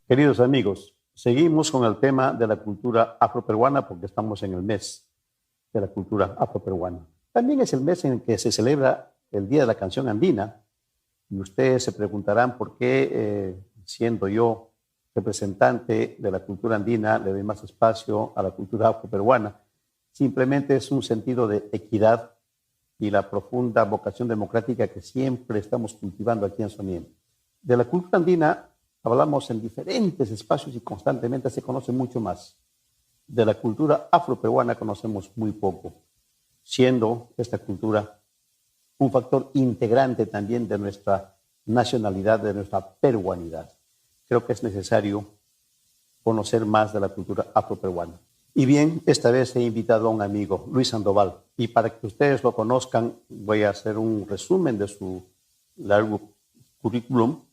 Queridos amigos, seguimos con el tema de la cultura afroperuana porque estamos en el mes de la cultura afroperuana. También es el mes en el que se celebra el Día de la Canción Andina y ustedes se preguntarán por qué, siendo yo representante de la cultura andina, le doy más espacio a la cultura afroperuana. Simplemente es un sentido de equidad y la profunda vocación democrática que siempre estamos cultivando aquí en Sonién. De la cultura andina hablamos en diferentes espacios y constantemente se conoce mucho más. De la cultura afroperuana conocemos muy poco, siendo esta cultura un factor integrante también de nuestra nacionalidad, de nuestra peruanidad. Creo que es necesario conocer más de la cultura afroperuana. Y bien, esta vez he invitado a un amigo, Luis Sandoval, y para que ustedes lo conozcan, voy a hacer un resumen de su largo currículum.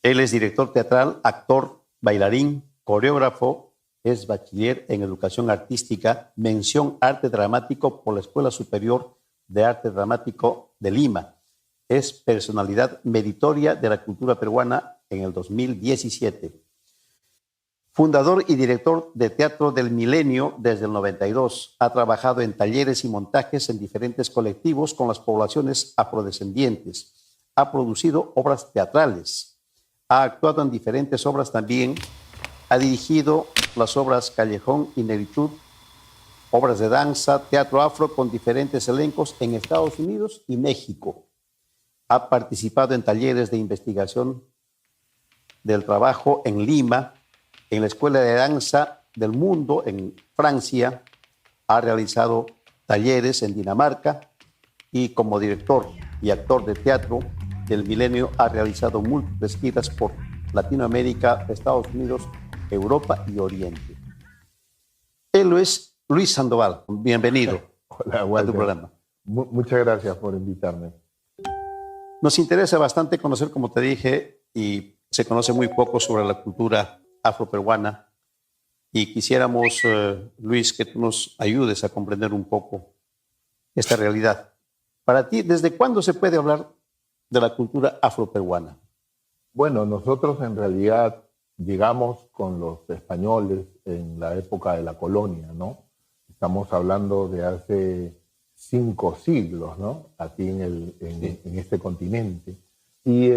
Él es director teatral, actor, bailarín, coreógrafo, es bachiller en educación artística, mención arte dramático por la Escuela Superior de Arte Dramático de Lima. Es personalidad meritoria de la cultura peruana en el 2017. Fundador y director de Teatro del Milenio desde el 92. Ha trabajado en talleres y montajes en diferentes colectivos con las poblaciones afrodescendientes. Ha producido obras teatrales. Ha actuado en diferentes obras también. Ha dirigido las obras Callejón y Negritud, obras de danza, teatro afro con diferentes elencos en Estados Unidos y México. Ha participado en talleres de investigación del trabajo en Lima, en la Escuela de Danza del Mundo en Francia. Ha realizado talleres en Dinamarca y como director y actor de teatro del Milenio ha realizado múltiples giras por Latinoamérica, Estados Unidos, Europa y Oriente. Él es Luis Sandoval. Bienvenido. Hola, Walter. A tu programa. Muchas gracias por invitarme. Nos interesa bastante conocer, como te dije, y se conoce muy poco sobre la cultura afroperuana y quisiéramos, Luis, que tú nos ayudes a comprender un poco esta realidad. Para ti, ¿desde cuándo se puede hablar de la cultura afroperuana? Bueno, nosotros en realidad llegamos con los españoles en la época de la colonia, ¿no? Estamos hablando de hace 5 siglos, ¿no? Aquí en este continente. Y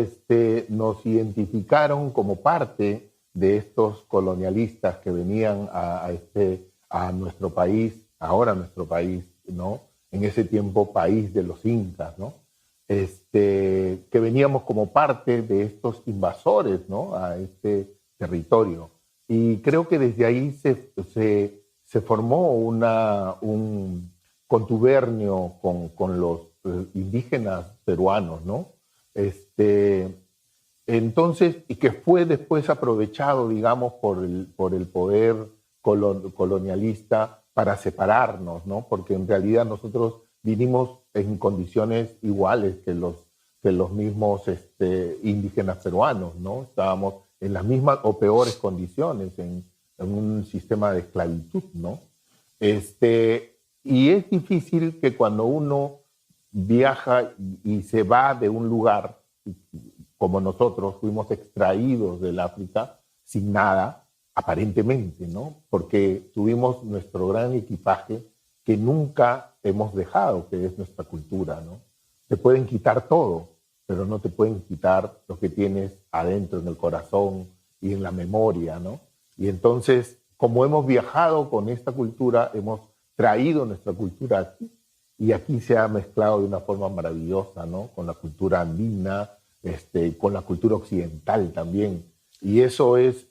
nos identificaron como parte de estos colonialistas que venían a nuestro país, ahora nuestro país, ¿no? En ese tiempo país de los incas, ¿no? Que veníamos como parte de estos invasores, ¿no? A este territorio. Y creo que desde ahí se formó un contubernio con los indígenas peruanos, ¿no? Entonces, y que fue después aprovechado, digamos, por el poder colonialista para separarnos, ¿no? Porque en realidad nosotros vinimos en condiciones iguales que los mismos indígenas peruanos, ¿no? Estábamos en las mismas o peores condiciones, en un sistema de esclavitud, ¿no? Y es difícil que cuando uno viaja y se va de un lugar, como nosotros fuimos extraídos del África sin nada, aparentemente, ¿no? Porque tuvimos nuestro gran equipaje que nunca hemos dejado, que es nuestra cultura, ¿no? Te pueden quitar todo, pero no te pueden quitar lo que tienes adentro, en el corazón y en la memoria, ¿no? Y entonces, como hemos viajado con esta cultura, hemos traído nuestra cultura aquí, y aquí se ha mezclado de una forma maravillosa, ¿no? Con la cultura andina, con la cultura occidental también. Y eso es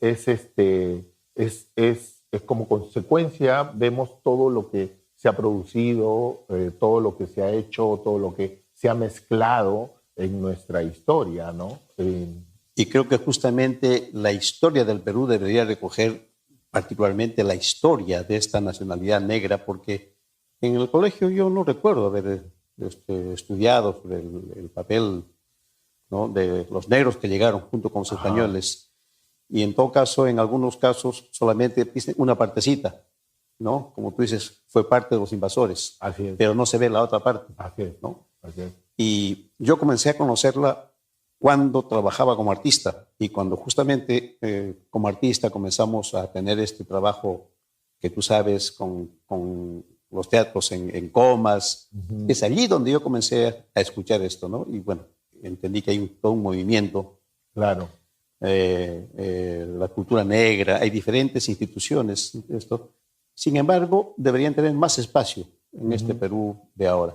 como consecuencia, vemos todo lo que se ha producido, todo lo que se ha hecho, todo lo que se ha mezclado en nuestra historia, ¿no? Y creo que justamente la historia del Perú debería recoger particularmente la historia de esta nacionalidad negra, porque en el colegio yo no recuerdo haber estudiado sobre el papel, ¿no?, de los negros que llegaron junto con los españoles. Y en todo caso, en algunos casos, solamente una partecita, ¿no? Como tú dices, fue parte de los invasores. Así es. Pero no se ve la otra parte. Así es. ¿No? Así es. Y yo comencé a conocerla cuando trabajaba como artista y cuando justamente como artista comenzamos a tener este trabajo que tú sabes con los teatros en comas. Es allí donde yo comencé a escuchar esto, ¿no? Y bueno, entendí que hay todo un movimiento. Claro. La cultura negra, hay diferentes instituciones. Esto. Sin embargo, deberían tener más espacio en este Perú de ahora.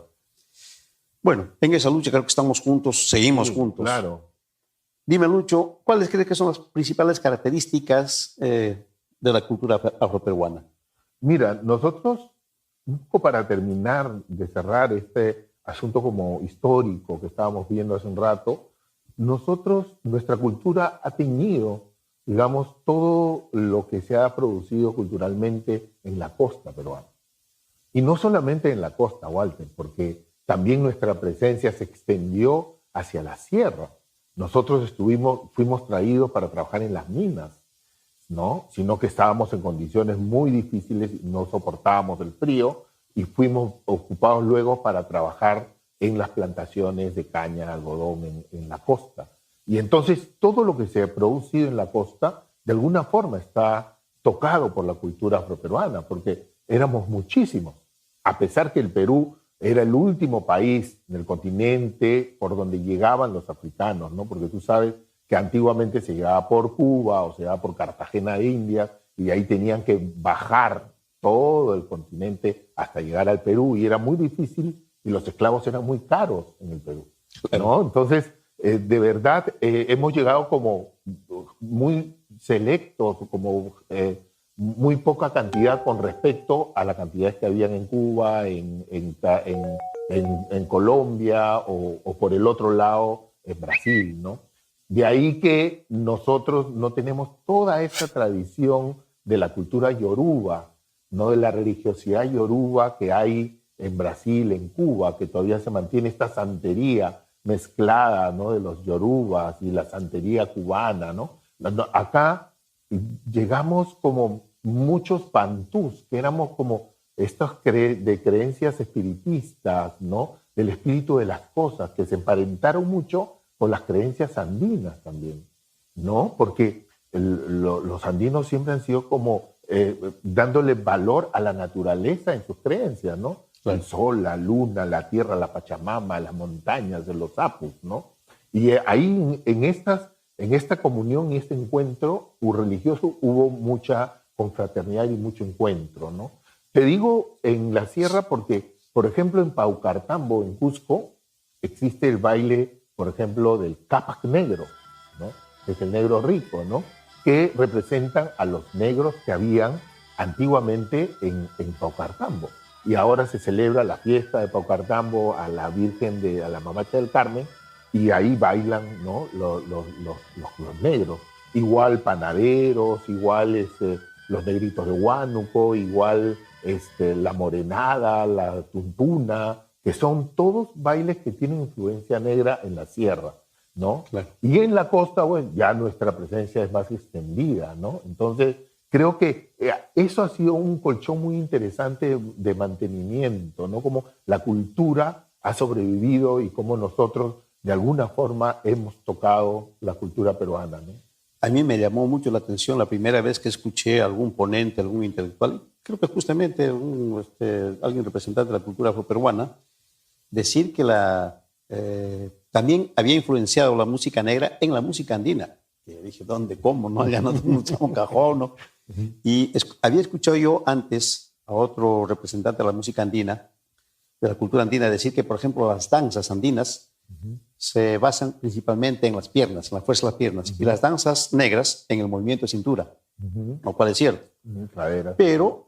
Bueno, en esa lucha creo que estamos juntos, seguimos juntos. Claro. Dime, Lucho, ¿cuáles crees que son las principales características de la cultura afroperuana? Mira, nosotros, un poco para terminar de cerrar este asunto como histórico que estábamos viendo hace un rato, nuestra cultura ha teñido, digamos, todo lo que se ha producido culturalmente en la costa peruana. Y no solamente en la costa, Walter, porque también nuestra presencia se extendió hacia la sierra. Nosotros fuimos traídos para trabajar en las minas, ¿no? Sino que estábamos en condiciones muy difíciles, no soportábamos el frío y fuimos ocupados luego para trabajar en las plantaciones de caña, algodón en la costa. Y entonces todo lo que se ha producido en la costa de alguna forma está tocado por la cultura afroperuana, porque éramos muchísimos. A pesar que el Perú era el último país del continente por donde llegaban los africanos, ¿no? Porque tú sabes que antiguamente se llegaba por Cuba o se llegaba por Cartagena de Indias y ahí tenían que bajar todo el continente hasta llegar al Perú y era muy difícil y los esclavos eran muy caros en el Perú, ¿no? Entonces, de verdad, hemos llegado como muy selectos, como muy poca cantidad con respecto a la cantidad que habían en Cuba, en Colombia o por el otro lado en Brasil, ¿no? De ahí que nosotros no tenemos toda esa tradición de la cultura yoruba, no de la religiosidad yoruba que hay en Brasil, en Cuba, que todavía se mantiene esta santería mezclada, ¿no? De los yorubas y la santería cubana, ¿no? Acá llegamos como muchos bantús, que éramos como estas de creencias espiritistas, ¿no? Del espíritu de las cosas, que se emparentaron mucho con las creencias andinas también, ¿no? Porque los andinos siempre han sido como dándole valor a la naturaleza en sus creencias, ¿no? El sol, la luna, la tierra, la Pachamama, las montañas, de los apus, ¿no? Y ahí en esta comunión y este encuentro religioso hubo mucha confraternidad y mucho encuentro, ¿no? Te digo en la sierra porque, por ejemplo, en Paucartambo, en Cusco, existe el baile, por ejemplo, del Cápac negro, ¿no? Que es el negro rico, ¿no? Que representan a los negros que habían antiguamente en Paucartambo. Y ahora se celebra la fiesta de Paucartambo a la Virgen a la Mamacha del Carmen, y ahí bailan, ¿no? los negros. Igual panaderos, igual los negritos de Huánuco, igual la morenada, la tuntuna, que son todos bailes que tienen influencia negra en la sierra, ¿no? Claro. Y en la costa, bueno, ya nuestra presencia es más extendida, ¿no? Entonces, creo que eso ha sido un colchón muy interesante de mantenimiento, ¿no? Como la cultura ha sobrevivido y cómo nosotros, de alguna forma, hemos tocado la cultura peruana, ¿no? A mí me llamó mucho la atención la primera vez que escuché a algún ponente, algún intelectual, creo que justamente alguien representante de la cultura afroperuana, decir que también había influenciado la música negra en la música andina. Y dije, ¿dónde? ¿Cómo? ¿No? Ya no tenemos un cajón, ¿no? Y había escuchado yo antes a otro representante de la música andina, de la cultura andina, decir que, por ejemplo, las danzas andinas se basan principalmente en las piernas, en la fuerza de las piernas, y las danzas negras en el movimiento de cintura, lo cual es cierto. Pero,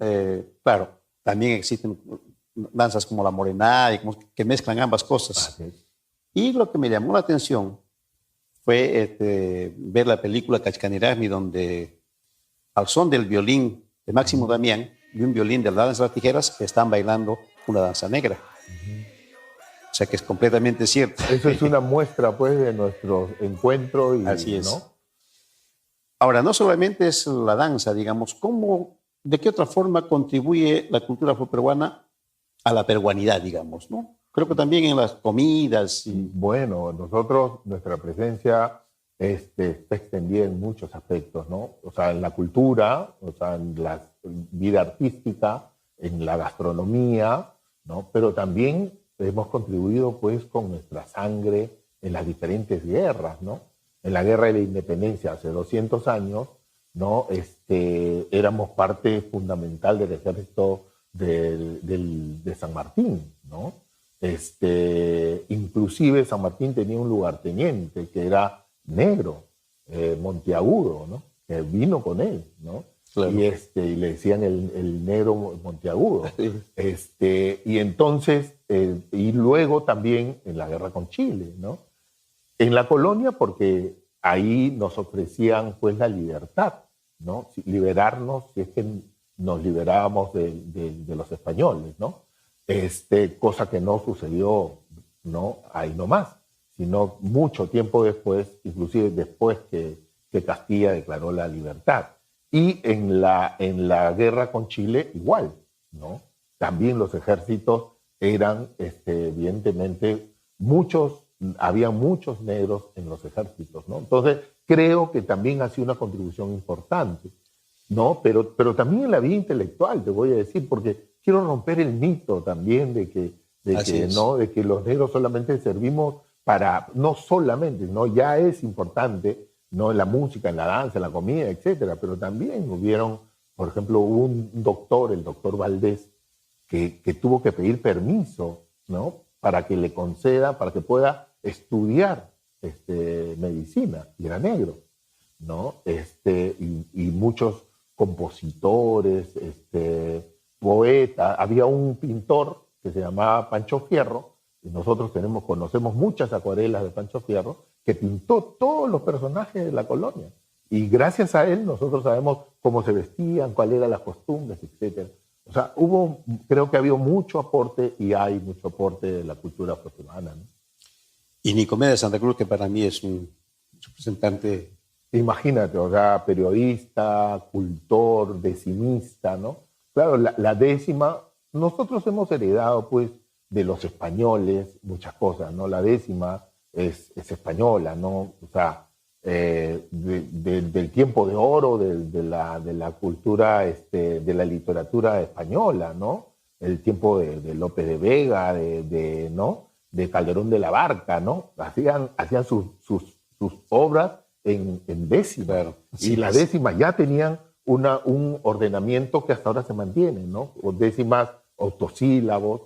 claro, también existen danzas como la morenada que mezclan ambas cosas. Y lo que me llamó la atención fue ver la película Cachcaniragmi, donde al son del violín de Máximo Damián y un violín de la danza de las tijeras están bailando una danza negra. O sea que es completamente cierto. Eso es una muestra, pues, de nuestro encuentro. Así es. ¿no? Ahora, no solamente es la danza, digamos, ¿de qué otra forma contribuye la cultura afroperuana a la peruanidad, digamos, ¿no? Creo que también en las comidas. Bueno, nosotros, nuestra presencia está extendida en muchos aspectos, ¿no? O sea, en la cultura, o sea, en la vida artística, en la gastronomía, ¿no? Pero también hemos contribuido, pues, con nuestra sangre en las diferentes guerras, ¿no? En la Guerra de la Independencia hace 200 años, ¿no? Éramos parte fundamental del ejército de San Martín, ¿no? Inclusive San Martín tenía un lugarteniente que era negro, Monteagudo, ¿no? Que vino con él, ¿no? Claro. Y le decían el negro Monteagudo. Y entonces, y luego también en la guerra con Chile, ¿no? En la colonia, porque ahí nos ofrecían pues la libertad, ¿no? Liberarnos si es que nos liberábamos de los españoles, ¿no? Cosa que no sucedió, ¿no? Ahí nomás, sino mucho tiempo después, inclusive después que Castilla declaró la libertad. Y en la guerra con Chile igual, ¿no? También los ejércitos eran, evidentemente, había muchos negros en los ejércitos, ¿no? Entonces, creo que también ha sido una contribución importante, ¿no? Pero también en la vida intelectual, te voy a decir, porque quiero romper el mito también de que los negros solamente servimos para, no solamente, ¿no? Ya es importante, ¿no? En la música, en la danza, en la comida, etcétera, pero también hubieron, por ejemplo, un doctor, el doctor Valdés, que tuvo que pedir permiso, ¿no? Para que le conceda, para que pueda estudiar medicina, y era negro, ¿no? Y muchos compositores, poetas, había un pintor que se llamaba Pancho Fierro, y nosotros conocemos muchas acuarelas de Pancho Fierro, que pintó todos los personajes de la colonia. Y gracias a él nosotros sabemos cómo se vestían, cuáles eran las costumbres, etc. O sea, creo que ha habido mucho aporte y hay mucho aporte de la cultura afroperuana, ¿no? Y Nicomedes de Santa Cruz, que para mí es un representante. Imagínate, o sea, periodista, cultor, decimista, ¿no? Claro, la décima, nosotros hemos heredado, pues, de los españoles muchas cosas, ¿no? La décima es española, ¿no? O sea, del tiempo de oro de la cultura, de la literatura española, ¿no? El tiempo de Lope de Vega, ¿no? De Calderón de la Barca, ¿no? Hacían sus obras en décimas. Claro, y las décimas ya tenían un ordenamiento que hasta ahora se mantiene, ¿no? O décimas octosílabos,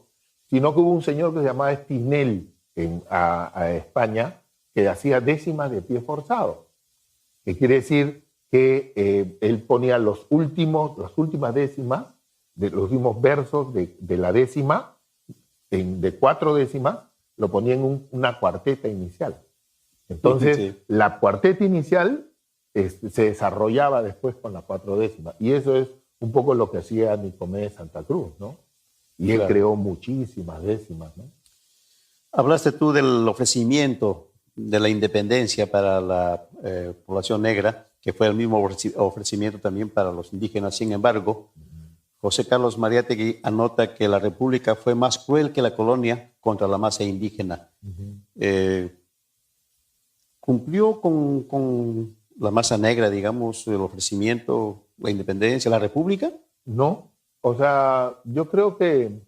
sino que hubo un señor que se llamaba Espinel a España, que hacía décimas de pie forzado, que quiere decir que él ponía las últimas décimas, los últimos versos de la décima, de 4 décimas, lo ponía en una cuarteta inicial. Entonces, sí. La cuarteta inicial se desarrollaba después con la 4 décimas. Y eso es un poco lo que hacía Nicomedes Santa Cruz, ¿no? Y él creó muchísimas décimas, ¿no? Hablaste tú del ofrecimiento de la independencia para la población negra, que fue el mismo ofrecimiento también para los indígenas. Sin embargo, José Carlos Mariátegui anota que la República fue más cruel que la colonia contra la masa indígena. ¿Cumplió con la masa negra, digamos, el ofrecimiento, la independencia, la República? No. O sea, yo creo que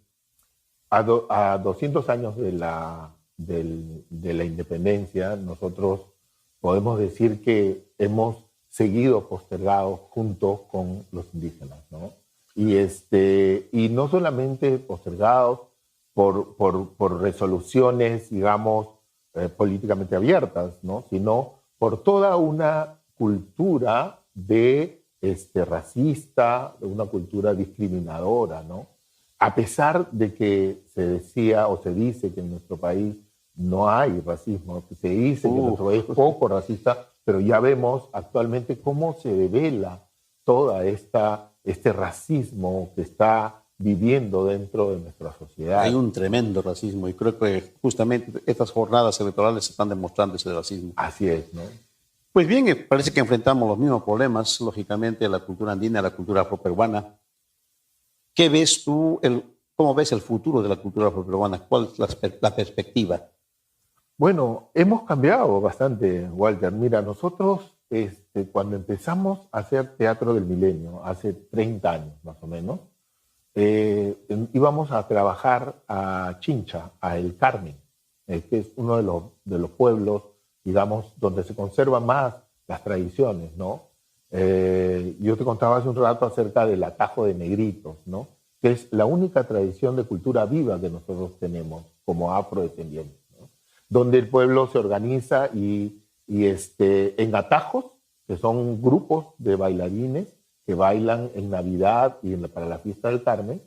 a 200 años de la independencia, nosotros podemos decir que hemos seguido postergados junto con los indígenas, ¿no? Y no solamente postergados por resoluciones, digamos, políticamente abiertas, ¿no? Sino por toda una cultura racista, una cultura discriminadora, ¿no? A pesar de que se decía o se dice que en nuestro país no hay racismo, que se dice que nuestro país es poco racista, pero ya vemos actualmente cómo se devela toda este racismo que está viviendo dentro de nuestra sociedad. Hay un tremendo racismo y creo que justamente estas jornadas electorales están demostrando ese racismo. Así es, ¿no? Pues bien, parece que enfrentamos los mismos problemas, lógicamente, la cultura andina, la cultura afroperuana. ¿Qué ves tú ¿Cómo ves el futuro de la cultura afroperuana? ¿Cuál es la perspectiva? Bueno, hemos cambiado bastante, Walter. Mira, nosotros cuando empezamos a hacer Teatro del Milenio, hace 30 años más o menos, íbamos a trabajar a Chincha, a El Carmen, que es uno de los pueblos, digamos, donde se conservan más las tradiciones, ¿no? Yo te contaba hace un rato acerca del atajo de negritos, ¿no? Que es la única tradición de cultura viva que nosotros tenemos como afrodescendientes, ¿no? Donde el pueblo se organiza y en atajos, que son grupos de bailarines que bailan en Navidad y para la fiesta del Carmen,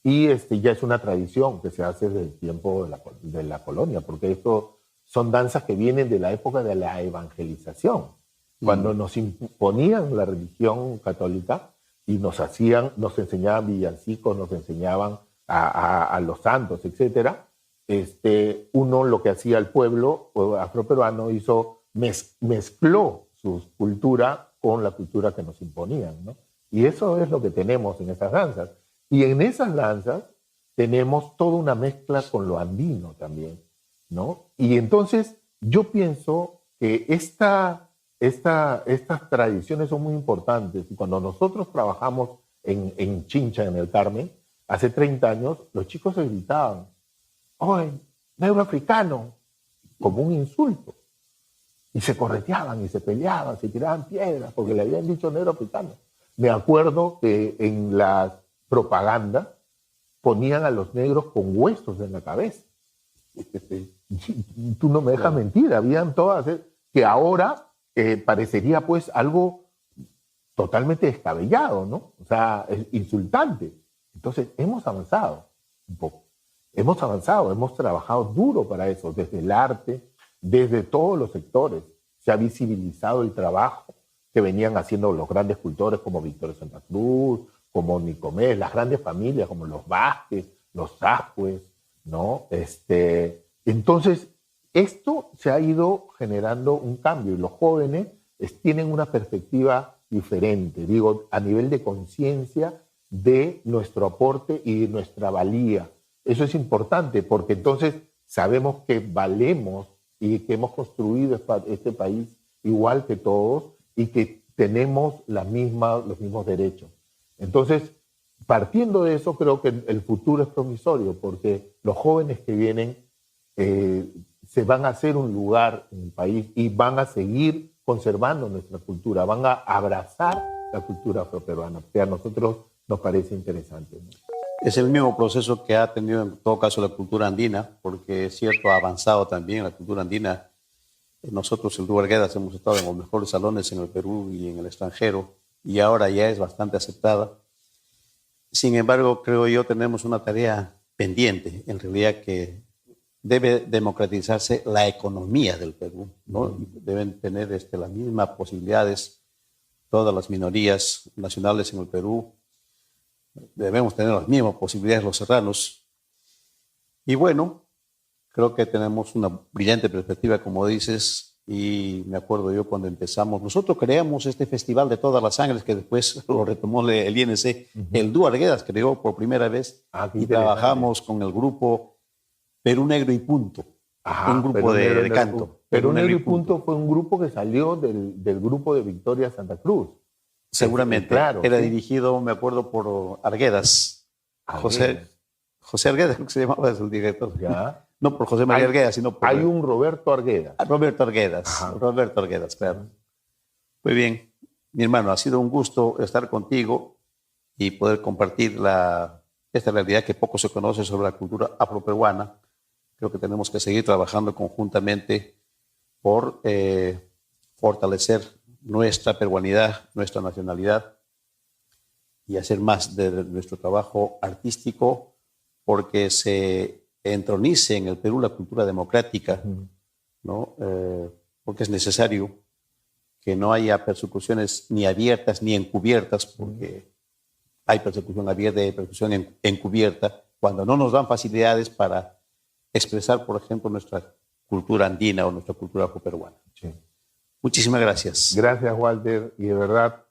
y ya es una tradición que se hace desde el tiempo de la colonia, porque esto son danzas que vienen de la época de la evangelización, cuando nos imponían la religión católica y nos enseñaban villancicos, nos enseñaban a los santos, etcétera. Uno lo que hacía el pueblo afroperuano mezcló su cultura con la cultura que nos imponían, ¿no? Y eso es lo que tenemos en esas danzas. Y en esas danzas tenemos toda una mezcla con lo andino también, ¿no? Y entonces yo pienso que estas tradiciones son muy importantes. Y cuando nosotros trabajamos en Chincha, en el Carmen, hace 30 años, los chicos se gritaban, ¡oye, negro africano!, como un insulto. Y se correteaban y se peleaban, se tiraban piedras porque le habían dicho negro africano. Me acuerdo que en las propagandas ponían a los negros con huesos en la cabeza. Tú no me dejas mentir, habían todas, que ahora parecería pues algo totalmente descabellado, ¿no? O sea, es insultante. Entonces, hemos avanzado un poco. Hemos avanzado, hemos trabajado duro para eso, desde el arte, desde todos los sectores. Se ha visibilizado el trabajo que venían haciendo los grandes cultores como Victoria Santa Cruz, como Nicomés, las grandes familias como los Vázquez, los Ascuez, ¿no? Entonces, esto se ha ido generando un cambio y los jóvenes tienen una perspectiva diferente, digo, a nivel de conciencia de nuestro aporte y de nuestra valía. Eso es importante porque entonces sabemos que valemos y que hemos construido este país igual que todos y que tenemos los mismos derechos. Entonces, partiendo de eso, creo que el futuro es promisorio porque los jóvenes que vienen se van a hacer un lugar en el país y van a seguir conservando nuestra cultura, van a abrazar la cultura afroperuana, que a nosotros nos parece interesante, ¿no? Es el mismo proceso que ha tenido en todo caso la cultura andina, porque es cierto, ha avanzado también la cultura andina. Nosotros, el Dúo Arguedas, hemos estado en los mejores salones en el Perú y en el extranjero, y ahora ya es bastante aceptada. Sin embargo, creo yo, tenemos una tarea pendiente, en realidad, que debe democratizarse la economía del Perú, ¿no? Deben tener las mismas posibilidades todas las minorías nacionales en el Perú. Debemos tener las mismas posibilidades los serranos. Y bueno, creo que tenemos una brillante perspectiva, como dices, y me acuerdo yo cuando empezamos, nosotros creamos este Festival de Todas las Sangres, que después lo retomó el INC, el Dúo Arguedas creó por primera vez, y trabajamos con el grupo Perú Negro y Punto, un grupo de canto. Perú Negro y Punto fue un grupo que salió del grupo de Victoria Santa Cruz. Seguramente, claro, era sí. Dirigido, me acuerdo, por Arguedas. José Arguedas, creo que se llamaba, es el director. ¿Ya? No por José María Arguedas, sino por... Hay un Roberto Arguedas. Roberto Arguedas, Roberto Arguedas, claro. Muy bien, mi hermano, ha sido un gusto estar contigo y poder compartir esta realidad que poco se conoce sobre la cultura afroperuana. Creo que tenemos que seguir trabajando conjuntamente por fortalecer nuestra peruanidad, nuestra nacionalidad y hacer más de nuestro trabajo artístico porque se entronice en el Perú la cultura democrática, ¿no? Porque es necesario que no haya persecuciones ni abiertas ni encubiertas, porque hay persecución abierta y hay persecución encubierta cuando no nos dan facilidades para expresar, por ejemplo, nuestra cultura andina o nuestra cultura afroperuana. Sí. Muchísimas gracias. Gracias, Walter. Y de verdad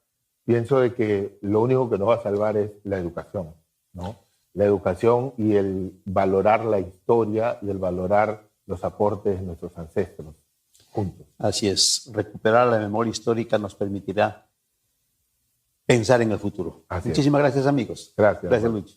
pienso de que lo único que nos va a salvar es la educación, ¿no? la educación y el valorar la historia y el valorar los aportes de nuestros ancestros juntos. Así es, recuperar la memoria histórica nos permitirá pensar en el futuro. Así es. Muchísimas gracias, amigos. Gracias. Gracias, Lucho.